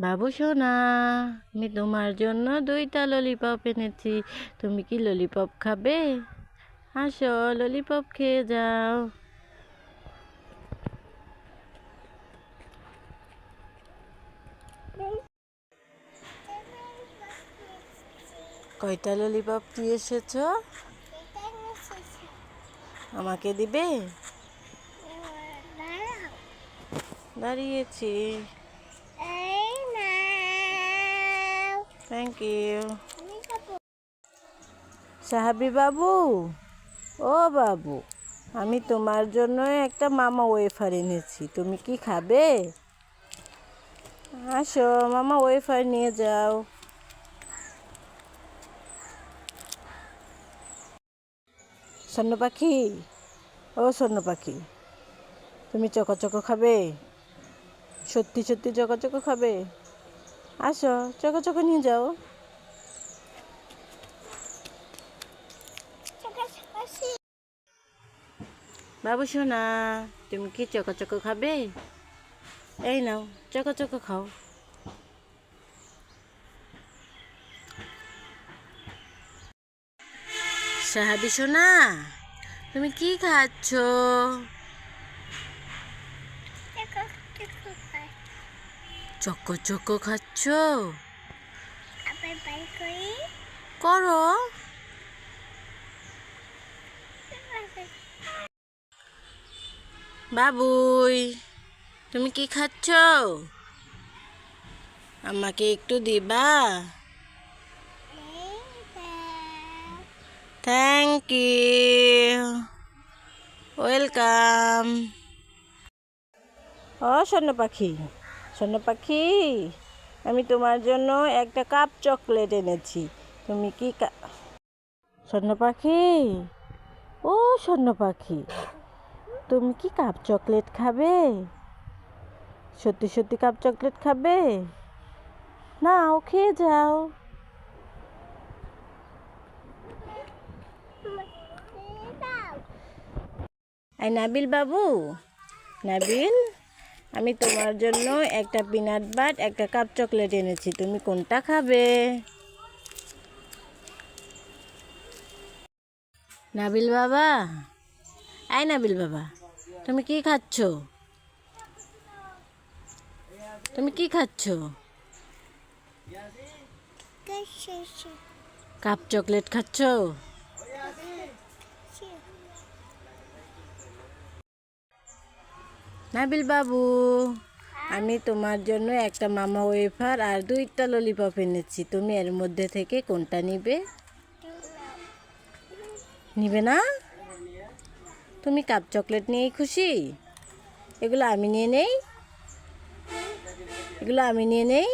বাবু সোনা, আমি তোমার জন্য 2টা ললিপপ এনেছি। তুমি কি ললিপপ খাবে? আসো, ললিপপ খেয়ে যাও। কয়টা ললিপপ দিয়ে এসেছো? আমাকে দিবে? দাঁড়িয়েছি। Thank you. সাহাবি বাবু, ও বাবু, আমি তোমার জন্য একটা মামা ওয়েফার এনেছি। তুমি কি খাবে? আসো, মামা ওয়েফার নিয়ে যাও। স্বর্ণ পাখি, ও স্বর্ণ পাখি, তুমি চকো খাবে? সত্যি সত্যি চকো খাবে? আসো, চকো নিয়ে যাও। বাবু সোনা, তুমি কি চকো খাবে? এই নাও, চকো খাও। সাহাবি সোনা, তুমি কি খাচ্ছ? চকো খাচ্ছ? করো। বাবুই, তুমি কি খাচ্ছ? আমাকে একটু দিবা? Thank you, welcome. ও স্বর্ণ পাখি, আমি তোমার জন্য একটা কাপ চকলেট এনেছি। তুমি কি স্বর্ণ পাখি, ও স্বর্ণ পাখি, তুমি কি কাপ চকলেট খাবে? সত্যি সত্যি কাপ চকলেট খাবে? নাও, খেয়ে যাও। এই নাবিল বাবু, নাবিল, আমি তোমার জন্য একটা পিনাট বাট, একটা কাপ চকলেট এনেছি। তুমি কোনটা খাবে? নাবিল বাবা, এই নাবিল বাবা, তুমি কি খাচ্ছ? তুমি কি খাচ্ছ? কাপ চকলেট খাচ্ছ? নাবিল বাবু, আমি তোমার জন্য একটা মামা ওয়েফার আর 2টা ললিপপ এনেছি। তুমি এর মধ্যে থেকে কোনটা নিবে? নিবে না? তুমি কাপ চকলেট নিয়েই খুশি? এগুলো আমি নিয়ে নেই?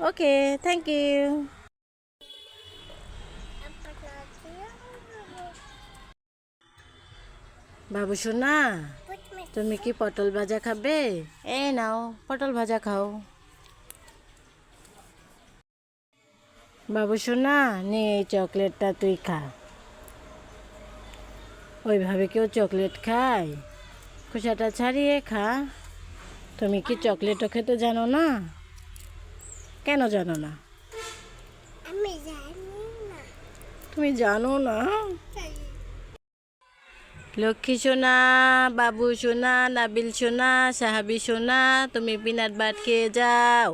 ওকে, থ্যাংক ইউ। বাবু সোনা, তুমি কি পটল ভাজা খাবে? এই নাও, পটল ভাজা খাও। বাবু সোনা, নে এই চকলেটটা তুই খা। ওইভাবে কেউ চকলেট খায়? খোসাটা ছাড়িয়ে খা। তুমি কি চকলেটও খেতে জানো না? কেন জানো না? তুমি জানো না? লক্ষ্মী সোনা, বাবু সোনা, নাবিল সোনা, সাহাবি সোনা, তুমি পিনাট বাট খেয়ে যাও।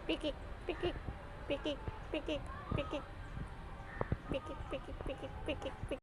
পিকিক পিকিক পিকিক পিকিক পিকিক পিকিক পিকিক পিকিক পিকিক পিকিক।